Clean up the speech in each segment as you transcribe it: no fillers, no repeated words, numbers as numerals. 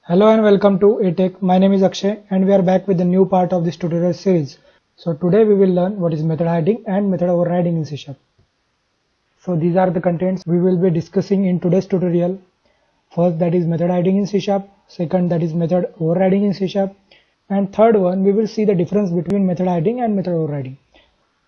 Hello and welcome to ATech. My name is Akshay and we are back with a new part of this tutorial series. So today we will learn what is method hiding and method overriding in C#. So these are the contents we will be discussing in today's tutorial. First, that is method hiding in C#. Second, that is method overriding in C#. And third one, we will see the difference between method hiding and method overriding.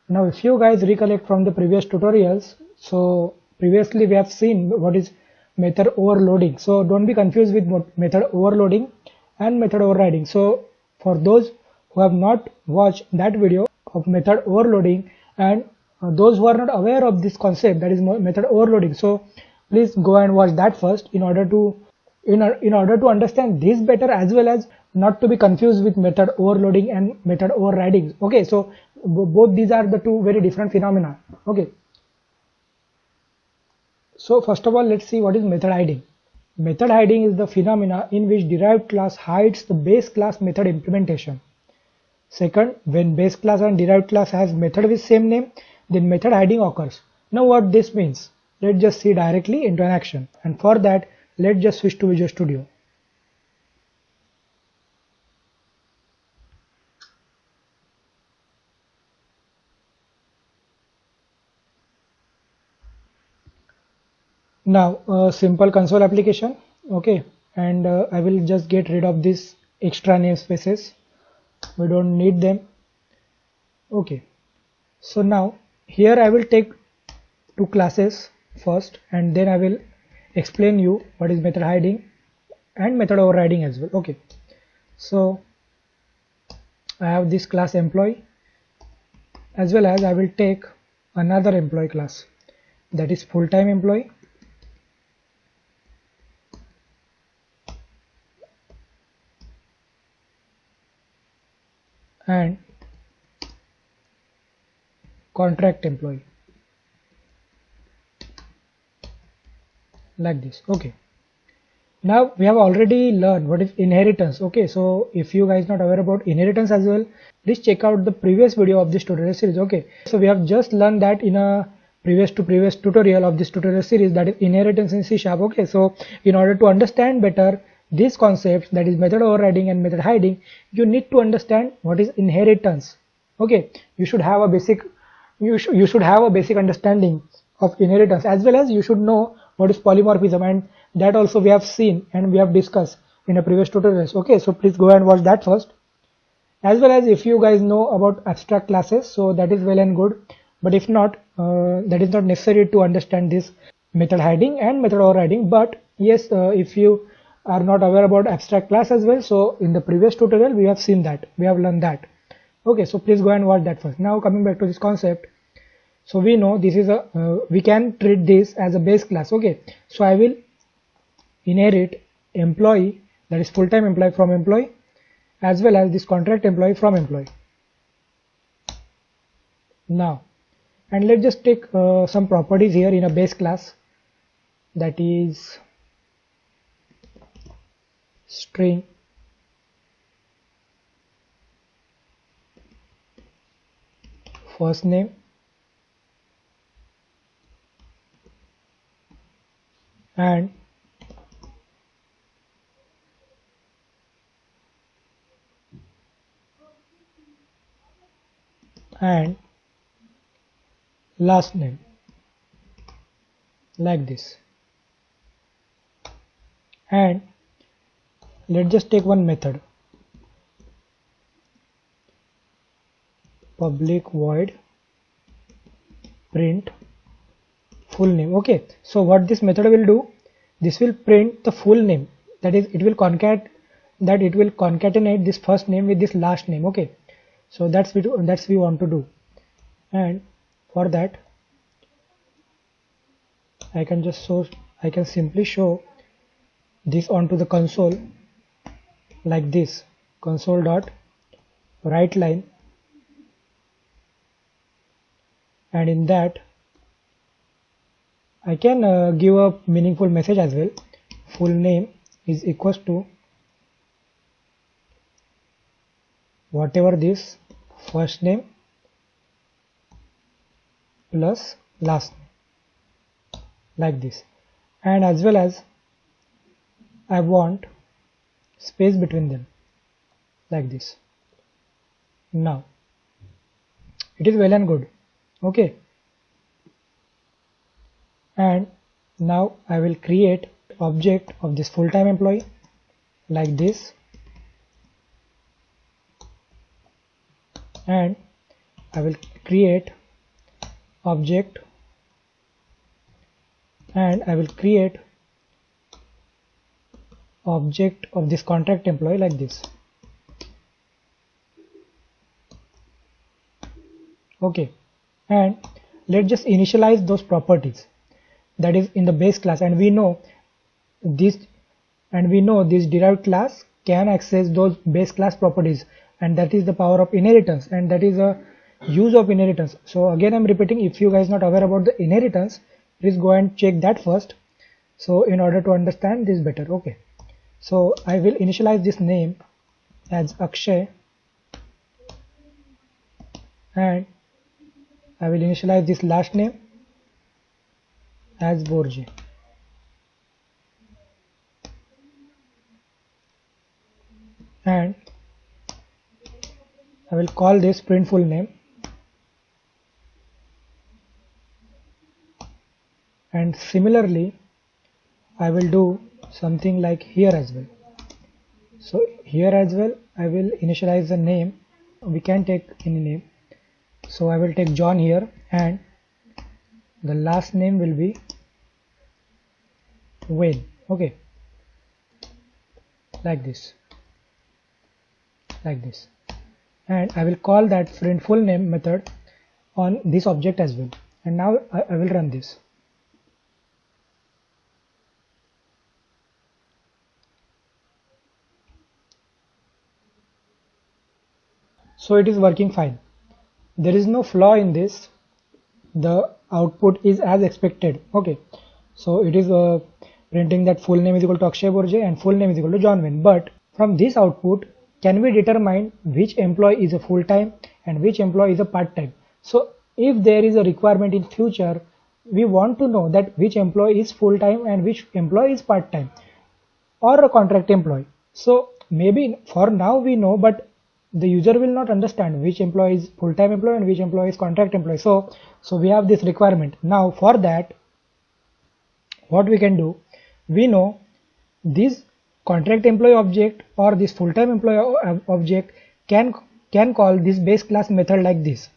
Now if you guys recollect from the previous tutorials, so previously we have seen what is method overloading. So don't be confused with method overloading and method overriding. So for those who have not watched that video of method overloading and those who are not aware of this concept, that is method overloading, so please go and watch that first in order to understand this better, as well as not to be confused with method overloading and method overriding. Okay, so both these are the two very different phenomena. Okay, so first of all, let's see what is method hiding. Method hiding is the phenomena in which derived class hides the base class method implementation. Second, when base class and derived class has method with same name, then method hiding occurs. Now what this means, let's just see directly into an action, and for that let's just switch to Visual Studio. Now a simple console application. Okay, and I will just get rid of this extra namespaces, we don't need them. Okay, so now here I will take two classes first, and then I will explain you what is method hiding and method overriding as well. Okay, so I have this class employee, as well as I will take another employee class, that is full-time employee, and contract employee, like this. Okay, now we have already learned what is inheritance. Okay, so if you guys not aware about inheritance as well, please check out the previous video of this tutorial series. Okay, so we have just learned that in a previous tutorial of this tutorial series, that is inheritance in C#. Okay, so in order to understand better these concepts, that is method overriding and method hiding, you need to understand what is inheritance. Okay, you should have a basic understanding of inheritance, as well as you should know what is polymorphism, and that also we have seen and we have discussed in a previous tutorials. Okay, so please go and watch that first, as well as if you guys know about abstract classes, so that is well and good, but if not, that is not necessary to understand this method hiding and method overriding. But yes, if you are not aware about abstract class as well, so in the previous tutorial we have seen that, we have learned that. Okay, so please go and watch that first. Now coming back to this concept, so we know this is a we can treat this as a base class. Okay, so I will inherit employee, that is full-time employee, from employee, as well as this contract employee from employee. Now, and let's just take some properties here in a base class, that is string first name and last name, like this. And let's just take one method, public void print full name. Okay, so what this method will do, this will print the full name, that is it will concatenate this first name with this last name. Okay, so that's we want to do, and for that I can simply show this onto the console like this, console dot write line, and in that I can give a meaningful message as well. Full name is equals to whatever this first name plus last name, like this. And as well as I want space between them like this. Now it is well and good. Okay, and now I will create object of this full-time employee like this, and I will create object and I will create object of this contract employee like this. Okay, and let's just initialize those properties that is in the base class, and we know this derived class can access those base class properties, and that is the power of inheritance, and that is a use of inheritance. So again I'm repeating, if you guys not aware about the inheritance, please go and check that first, so in order to understand this better. Okay, so I will initialize this name as Akshay, and I will initialize this last name as Borje. And I will call this print full name, and similarly I will do something like here as well. So here as well I will initialize the name. We can take any name, so I will take John here, and the last name will be Wayne. Okay, like this, and I will call that print full name method on this object as well. And now I will run this. So it is working fine. There is no flaw in this. The output is as expected. Okay, so it is printing that full name is equal to Akshay Borje and full name is equal to John Wayne. But from this output, can we determine which employee is a full-time and which employee is a part-time? So if there is a requirement in future, we want to know that which employee is full-time and which employee is part-time or a contract employee. So maybe for now we know, but the user will not understand which employee is full-time employee and which employee is contract employee. So we have this requirement. Now for that, what we can do, we know this contract employee object or this full-time employee object can call this base class method like this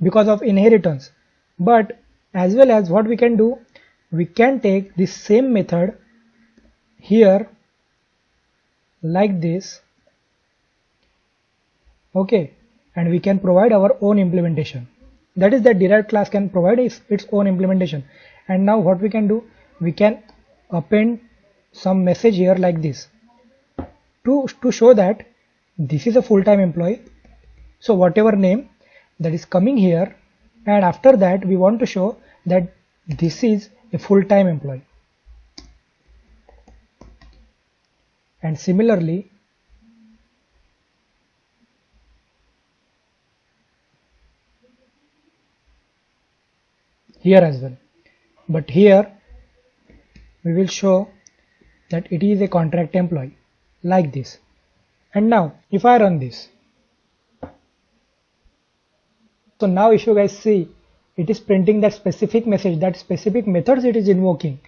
because of inheritance. But as well as what we can do, we can take this same method here like this. Okay, and we can provide our own implementation. That is, that derived class can provide its own implementation. And now what we can do, we can append some message here like this to show that this is a full-time employee. So whatever name that is coming here, and after that we want to show that this is a full-time employee. And similarly here as well, but here we will show that it is a contract employee like this. And now if I run this, so now if you guys see, it is printing that specific message, that specific methods it is invoking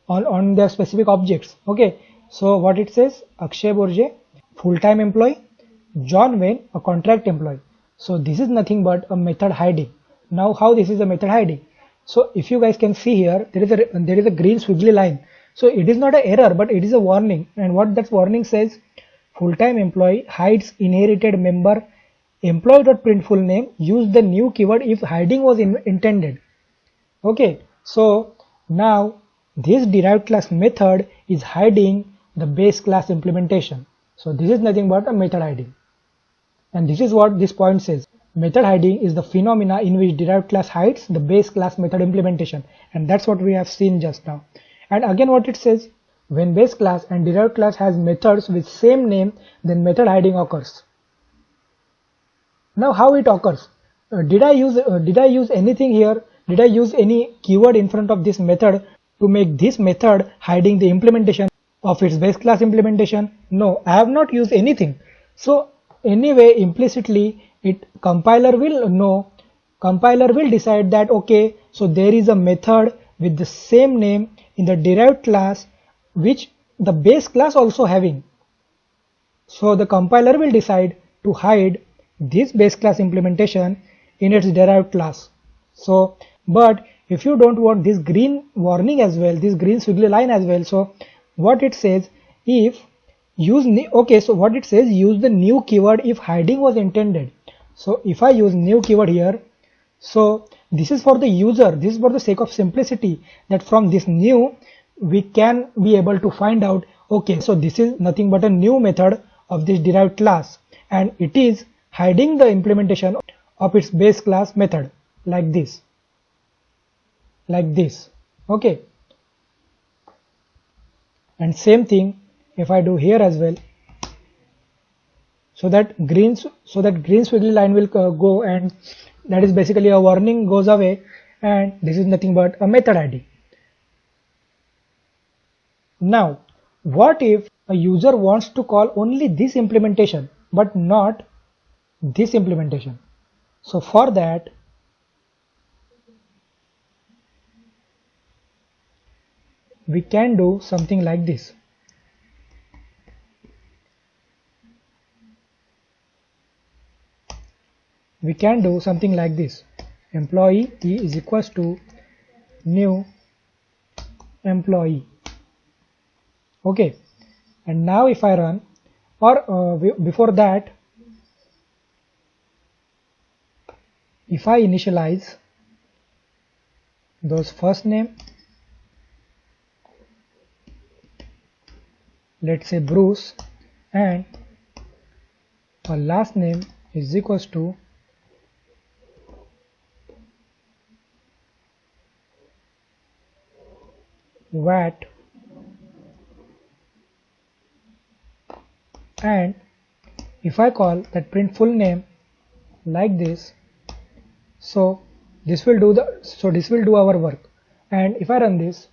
on the specific objects. Okay, so what it says, Akshay Borje, full-time employee, John Wayne, a contract employee. So this is nothing but a method hiding. Now how this is a method hiding? So if you guys can see here, there is a green squiggly line. So it is not an error, but it is a warning. And what that warning says, full-time employee hides inherited member employee.print full name, use the new keyword if hiding was intended. Okay, so now this derived class method is hiding the base class implementation. So this is nothing but a method hiding. And this is what this point says. Method hiding is the phenomena in which derived class hides the base class method implementation. And that's what we have seen just now. And again what it says, when base class and derived class has methods with same name, then method hiding occurs. Now how it occurs? Did I use anything here? Did I use any keyword in front of this method to make this method hiding the implementation? of its base class implementation? No, I have not used anything. So anyway, implicitly compiler will decide that okay, so there is a method with the same name in the derived class which the base class also having. So the compiler will decide to hide this base class implementation in its derived class. So but if you don't want this green warning as well, this green squiggly line as well, so what it says, if use okay, so what it says, use the new keyword if hiding was intended. So if I use new keyword here, so this is for the user, this is for the sake of simplicity, that from this new we can be able to find out okay, so this is nothing but a new method of this derived class and it is hiding the implementation of its base class method like this, okay. And same thing if I do here as well, so that green squiggly line will go, and that is basically a warning goes away, and this is nothing but a method ID. Now what if a user wants to call only this implementation but not this implementation? So for that we can do something like this. We can do something like this. Employee E is equals to new employee. Okay, and now if I run, or before that, if I initialize those first name, let's say Bruce, and our last name is equals to Watt, and if I call that print full name like this, so this will do our work. And if I run this,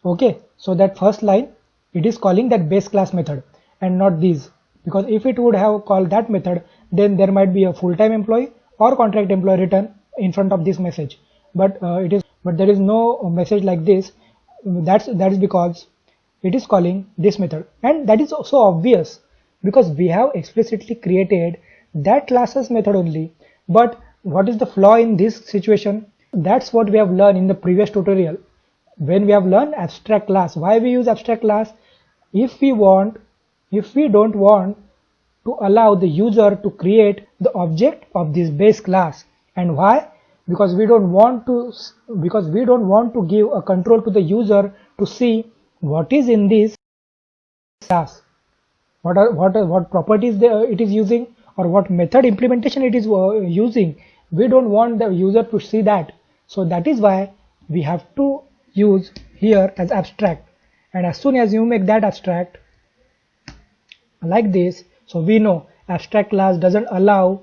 okay, so that first line it is calling that base class method and not these, because if it would have called that method, then there might be a full-time employee or contract employee written in front of this message, but there is no message like this. That is because it is calling this method, and that is so obvious because we have explicitly created that classes method only. But what is the flaw in this situation? That's what we have learned in the previous tutorial when we have learned abstract class. Why we use abstract class? If we don't want to allow the user to create the object of this base class. And why? Because we don't want to give a control to the user to see what is in this class, what properties it is using, or what method implementation it is using. We don't want the user to see that. So that is why we have to use here as abstract, and as soon as you make that abstract like this, so we know abstract class doesn't allow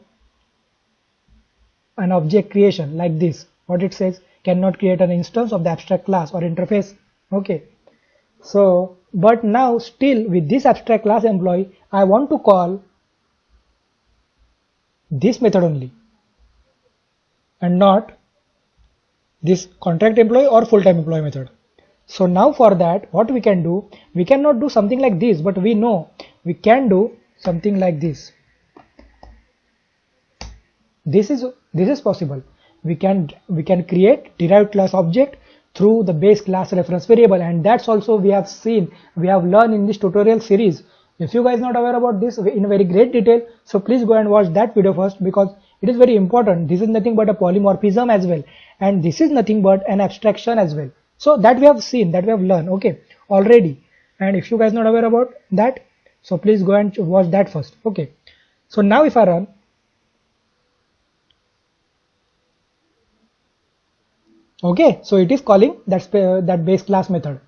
an object creation like this. What it says, cannot create an instance of the abstract class or interface. Okay, so but now still with this abstract class employee, I want to call this method only and not this contract employee or full-time employee method. So now for that, what we can do, we cannot do something like this, but we know we can do something like this. This is possible. We can create derived class object through the base class reference variable, and that's also we have learned in this tutorial series. If you guys not aware about this in very great detail, so please go and watch that video first, because it is very important. This is nothing but a polymorphism as well, and this is nothing but an abstraction as well. So that we have seen, that we have learned, okay, already. And if you guys not aware about that, so please go and watch that first. Okay, so now if I run, okay, so it is calling that base class method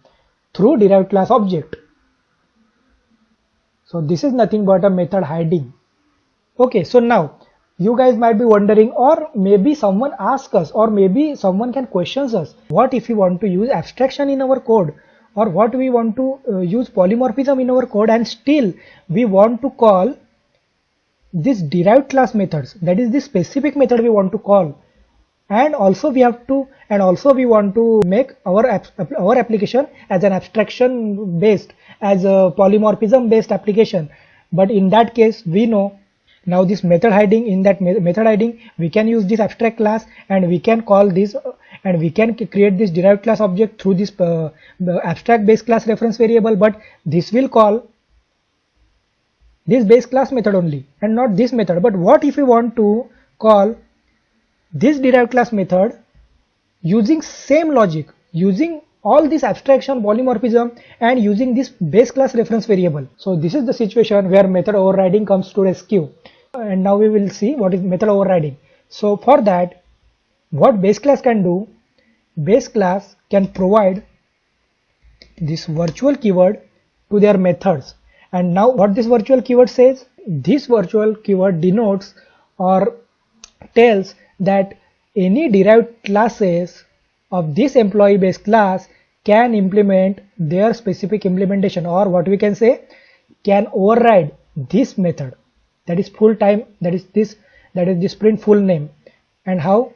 through derived class object. So this is nothing but a method hiding. Okay, so now you guys might be wondering, or maybe someone asks us, or maybe someone can question us, what if we want to use abstraction in our code, or what we want to use polymorphism in our code, and still we want to call this derived class methods, that is the specific method we want to call, and also we want to make our application as an abstraction based, as a polymorphism based application. But in that case, we know now this method hiding, in that method hiding we can use this abstract class, and we can call this and we can create this derived class object through this abstract base class reference variable, but this will call this base class method only and not this method. But what if we want to call this derived class method using same logic, using all this abstraction, polymorphism, and using this base class reference variable? So this is the situation where method overriding comes to rescue. And now we will see what is method overriding. So for that, what base class can do, base class can provide this virtual keyword to their methods. And now what this virtual keyword says, this virtual keyword denotes or tells that any derived classes of this employee base class can implement their specific implementation, or what we can say, can override this method, that is full time, that is this print full name. And how?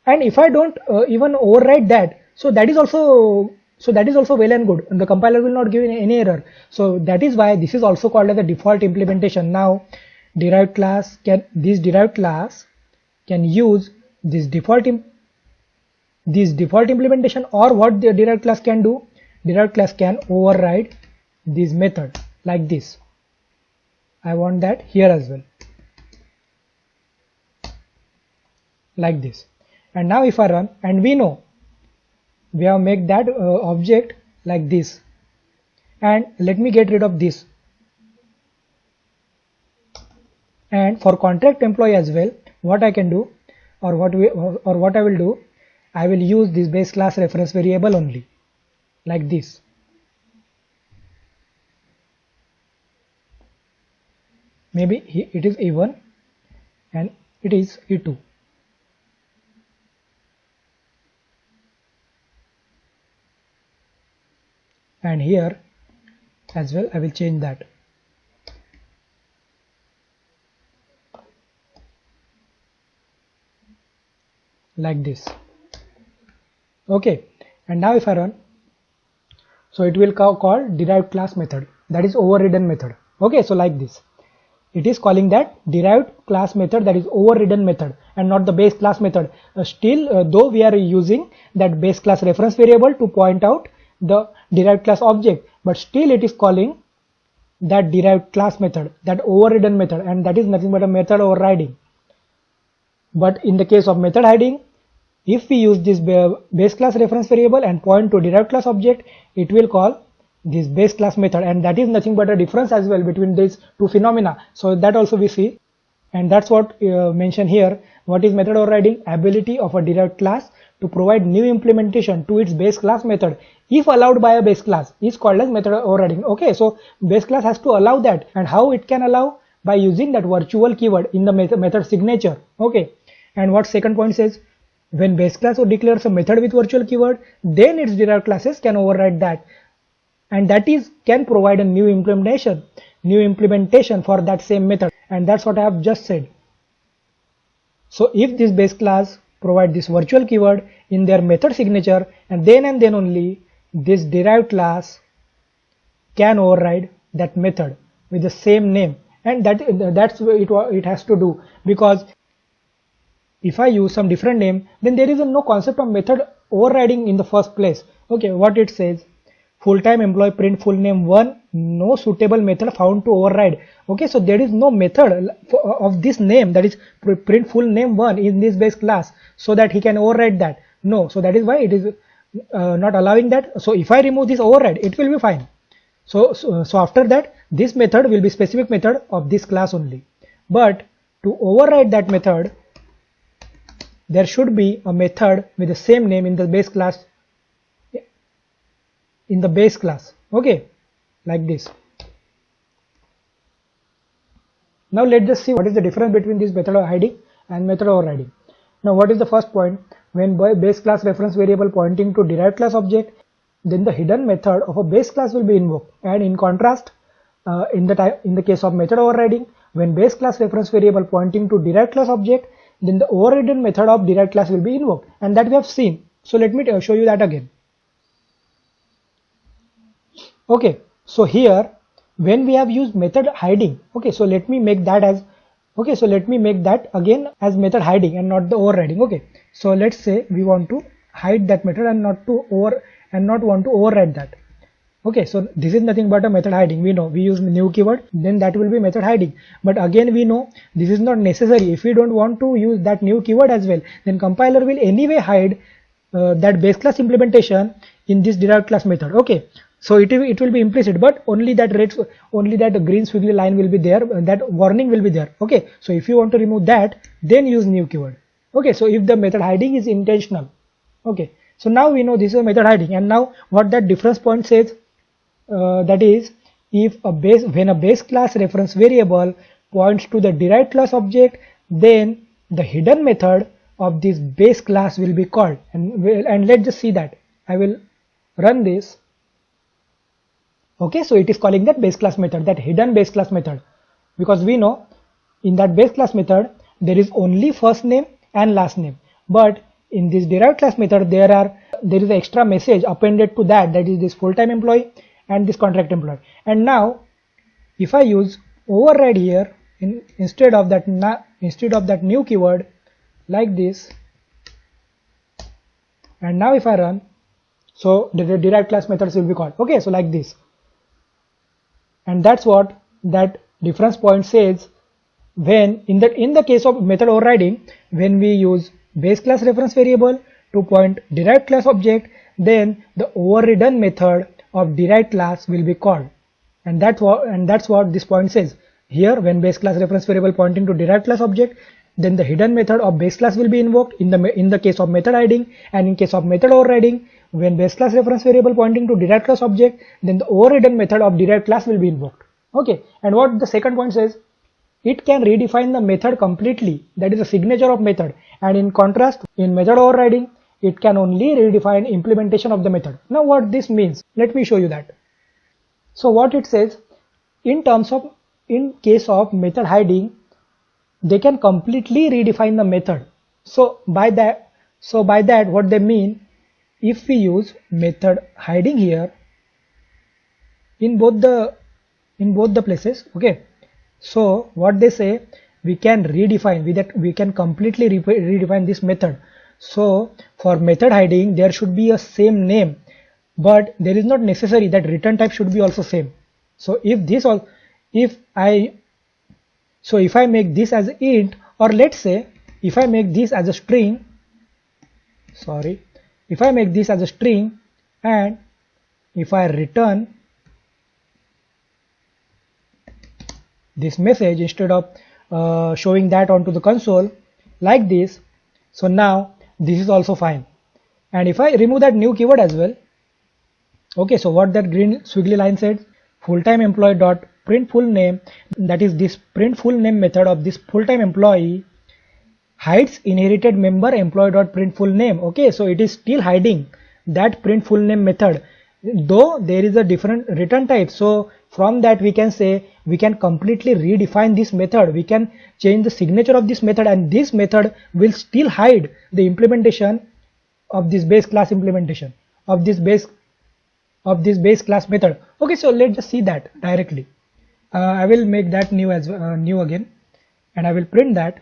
And if I don't even override that, so that is also well and good, and the compiler will not give any error. So that is why this is also called as a default implementation. Now derived class can use this default implementation, or what the derived class can do, derived class can override this method like this. I want that here as well, like this. And now if I run, and we know we have made that object like this, and let me get rid of this. And for contract employee as well, what I can do, or what I will do, I will use this base class reference variable only, like this. Maybe it is E1 and it is E2. And here as well I will change that. Like this. Okay, and now if I run, so it will call derived class method, that is overridden method. Okay, so like this, it is calling that derived class method, that is overridden method, and not the base class method. Still, though we are using that base class reference variable to point out the derived class object, but still it is calling that derived class method, that overridden method, and that is nothing but a method overriding. But in the case of method hiding, if we use this base class reference variable and point to derived class object, it will call this base class method, and that is nothing but a difference as well between these two phenomena. So that also we see, and that's what mentioned here. What is method overriding? Ability of a derived class to provide new implementation to its base class method if allowed by a base class is called as method overriding. Okay, so base class has to allow that, and how it can allow? By using that virtual keyword in the method signature. Okay, and what second point says, when base class declares a method with virtual keyword, then its derived classes can override that, and that is can provide a new implementation for that same method, and that's what I have just said. So if this base class provide this virtual keyword in their method signature, and then only this derived class can override that method with the same name, and that's what it has to do, because if I use some different name, then there is no concept of method overriding in the first place. Okay, what it says, full-time employee print full name 1, no suitable method found to override. Okay, so there is no method of this name, that is print full name 1 in this base class, so that he can override that. No, so that is why it is not allowing that. So if I remove this override, it will be fine. So after that, this method will be specific method of this class only. But to override that method, there should be a method with the same name in the base class, okay, like this. Now let's just see what is the difference between this method hiding and method overriding. Now what is the first point? When base class reference variable pointing to derived class object, then the hidden method of a base class will be invoked. And in contrast, in the case of method overriding, when base class reference variable pointing to derived class object, then the overridden method of derived class will be invoked, and that we have seen. So let me show you that again. Okay, so here when we have used method hiding, okay, so let me make that as, okay, so let me make that again as method hiding and not the overriding. Okay, so let's say we want to hide that method and not want to override that. Okay, so this is nothing but a method hiding. We know we use new keyword, then that will be method hiding. But again we know this is not necessary. If we don't want to use that new keyword as well, then compiler will anyway hide that base class implementation in this derived class method. Okay, so it will be implicit, but only that green squiggly line will be there, that warning will be there. Okay, so if you want to remove that, then use new keyword. Okay, so if the method hiding is intentional. Okay, so now we know this is a method hiding, and now what that difference point says, that is, when a base class reference variable points to the derived class object, then the hidden method of this base class will be called. And let's just see that. I will run this. Okay, so it is calling that base class method, that hidden base class method, because we know in that base class method there is only first name and last name, but in this derived class method there is an extra message appended to that is this full-time employee and this contract employee. And now if I use override here instead of that new keyword like this, and now if I run, so the derived class methods will be called. Okay, so like this. And that's what that difference point says. When in the case of method overriding, when we use base class reference variable to point derived class object, then the overridden method of derived class will be called. And that's what this point says. Here when base class reference variable pointing to derived class object, then the hidden method of base class will be invoked in the case of method hiding. And in case of method overriding, when base class reference variable pointing to derived class object, then the overridden method of derived class will be invoked. Okay, and what the second point says, it can redefine the method completely, that is the signature of method. And in contrast, in method overriding, it can only redefine implementation of the method. Now what this means, let me show you that. So what it says, in case of method hiding, they can completely redefine the method. So by that what they mean, if we use method hiding here in both the places, okay, so what they say, we can redefine with that, we can completely redefine this method. So for method hiding there should be a same name, but there is not necessary that return type should be also same. So if I make this as int, or let's say if I make this as a string, if I make this as a string, and if I return this message instead of showing that onto the console like this, so now this is also fine. And if I remove that new keyword as well, okay, so what that green squiggly line said, full-time employee dot print full name, that is this print full name method of this full-time employee hides inherited member employee dot print full name. Okay, so it is still hiding that print full name method, though there is a different return type. So from that we can say we can completely redefine this method, we can change the signature of this method, and this method will still hide the implementation of this base class implementation of this base class method. Okay, so let's just see that directly. I will make that new again, and I will print that.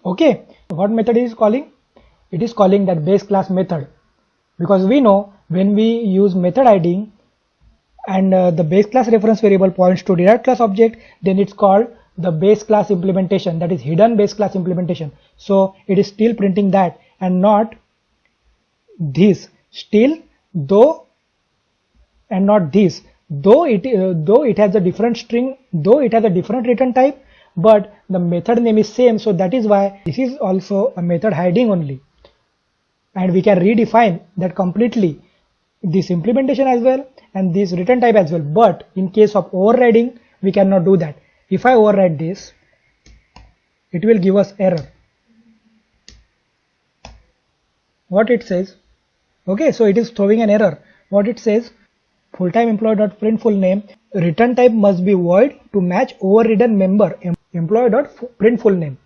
Okay, what method is calling? It is calling that base class method, because we know when we use method hiding and the base class reference variable points to derived class object, then it's called the base class implementation, that is hidden base class implementation. So it is still printing that and not this, still though, and not this, though it has a different string, though it has a different return type, but the method name is same. So that is why this is also a method hiding only, and we can redefine that completely, this implementation as well and this return type as well. But in case of overriding, we cannot do that. If I override this, it will give us error. What it says, okay, so it is throwing an error. What it says, full-time employee.print full name, return type must be void to match overridden member employee.print full name.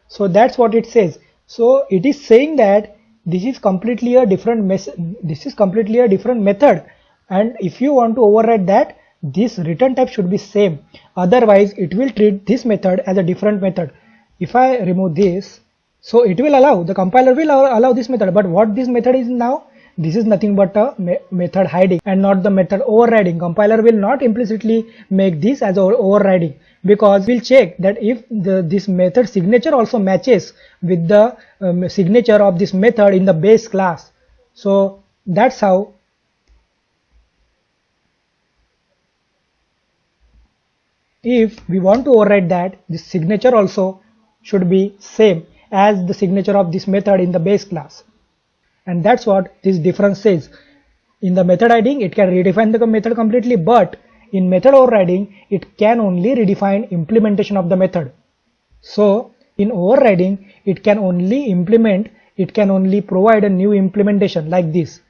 So that's what it says. So it is saying that this is completely a different method, and if you want to override that, this return type should be same, otherwise it will treat this method as a different method. If I remove this, so it will allow, the compiler will allow this method, but what this method is now, this is nothing but a method hiding and not the method overriding. Compiler will not implicitly make this as overriding, because we'll check that if this method signature also matches with the signature of this method in the base class. So that's how if we want to override that, this signature also should be same as the signature of this method in the base class. And that's what this difference says. In the method hiding, it can redefine the method completely, but in method overriding, it can only redefine implementation of the method. So in overriding, it can only implement, it can only provide a new implementation like this.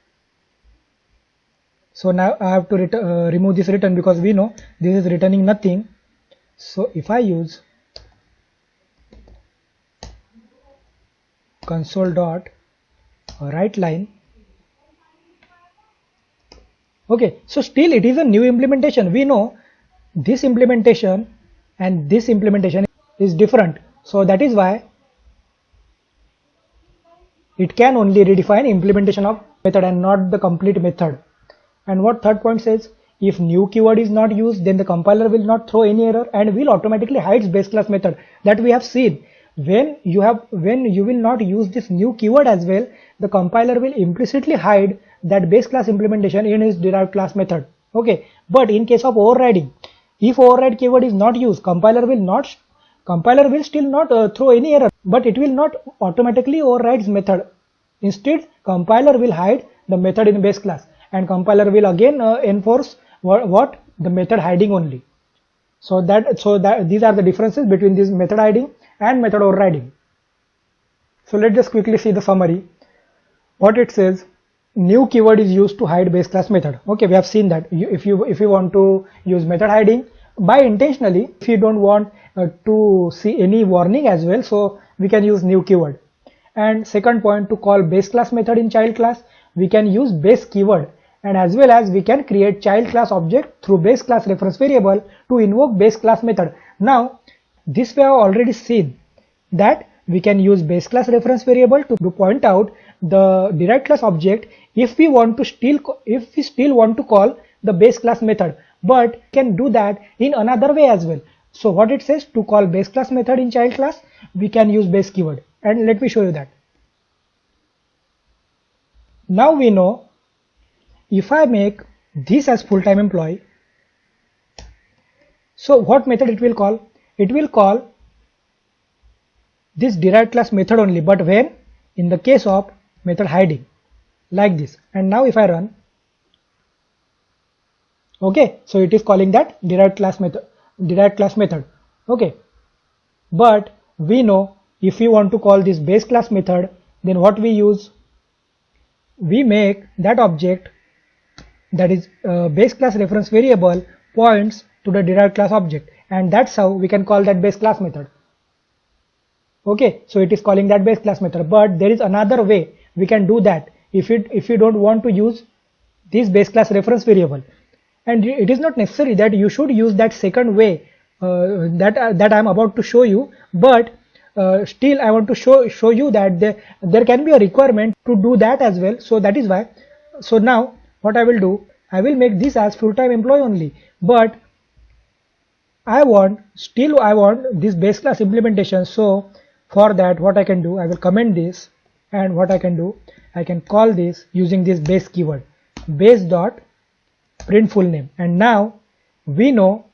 So now I have to remove this return, because we know this is returning nothing. So if I use console.writeLine, okay, so still it is a new implementation. We know this implementation and this implementation is different, so that is why it can only redefine implementation of method and not the complete method. And what third point says, if new keyword is not used, then the compiler will not throw any error and will automatically hide base class method. That we have seen. When you will not use this new keyword as well, the compiler will implicitly hide that base class implementation in his derived class method. Okay, but in case of overriding, if override keyword is not used, compiler will still not throw any error, but it will not automatically override method. Instead, compiler will hide the method in base class, and compiler will again enforce what the method hiding only. So these are the differences between this method hiding and method overriding. So let's just quickly see the summary. What it says, new keyword is used to hide base class method. Okay, we have seen that if you want to use method hiding by intentionally, if you don't want to see any warning as well, so we can use new keyword. And second point, to call base class method in child class, we can use base keyword, and as well as we can create child class object through base class reference variable to invoke base class method. Now this we have already seen that we can use base class reference variable to point out the derived class object if we still want to call the base class method, but can do that in another way as well. So what it says, to call base class method in child class, we can use base keyword, and let me show you that. Now we know, if I make this as full-time employee, so what method it will call? It will call this derived class method only, but when? In the case of method hiding, like this. And now if I run, okay, so it is calling that derived class method. Okay, but we know if we want to call this base class method, then what we use? We make that object, that is base class reference variable, points to the derived class object, and that's how we can call that base class method. Okay, so it is calling that base class method, but there is another way we can do that if you don't want to use this base class reference variable. And it is not necessary that you should use that second way that I am about to show you, but still I want to show you that there can be a requirement to do that as well. So that is why. So now what I will do, I will make this as full-time employee only, but I want this base class implementation. So for that, what I can do, I will comment this, and what I can do, I can call this using this base keyword, base dot print full name. And now we know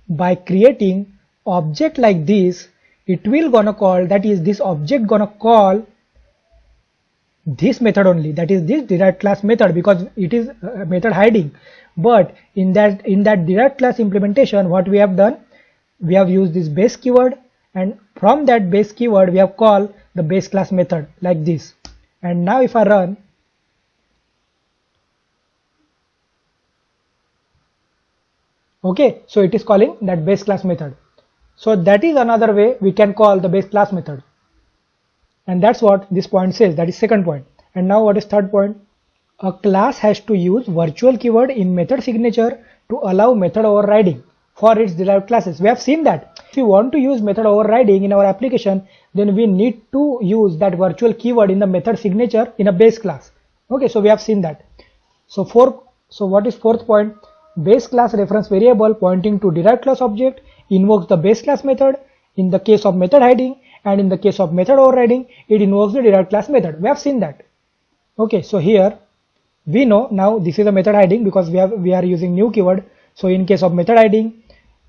by creating object like this, it will gonna call, that is this object gonna call this method only, that is this derived class method, because it is method hiding. But in that derived class implementation, what we have done, we have used this base keyword, and from that base keyword we have called the base class method like this. And now if I run, okay, so it is calling that base class method. So that is another way we can call the base class method, and that's what this point says. That is second point. And now what is third point? A class has to use virtual keyword in method signature to allow method overriding for its derived classes. We have seen that if you want to use method overriding in our application, then we need to use that virtual keyword in the method signature in a base class. Okay, so we have seen that. So what is fourth point? Base class reference variable pointing to derived class object invokes the base class method in the case of method hiding, and in the case of method overriding it invokes the derived class method. We have seen that. Okay, so here we know now this is a method hiding because we are using new keyword. So in case of method hiding,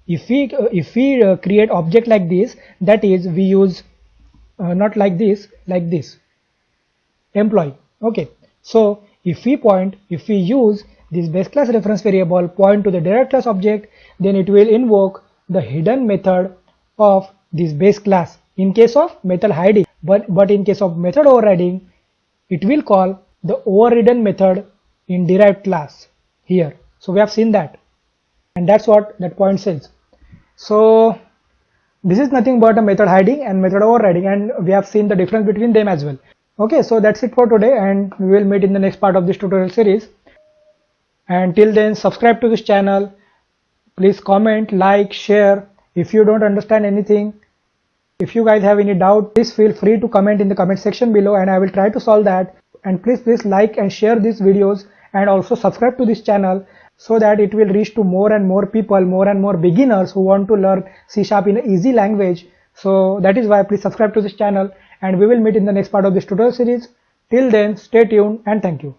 if we create object like this, that is we use not like this, like this, employee. Okay, so if we use this base class reference variable point to the derived class object, then it will invoke the hidden method of this base class in case of method hiding. But in case of method overriding, it will call the overridden method in derived class here. So we have seen that, and that's what that point says. So this is nothing but a method hiding and method overriding, and we have seen the difference between them as well. Okay, so that's it for today, and we will meet in the next part of this tutorial series. And till then, subscribe to this channel. Please comment, like, share. If you don't understand anything, if you guys have any doubt, please feel free to comment in the comment section below, and I will try to solve that. And please like and share these videos, and also subscribe to this channel so that it will reach to more and more people, more and more beginners who want to learn C# in an easy language. So that is why please subscribe to this channel, and we will meet in the next part of this tutorial series. Till then, stay tuned and thank you.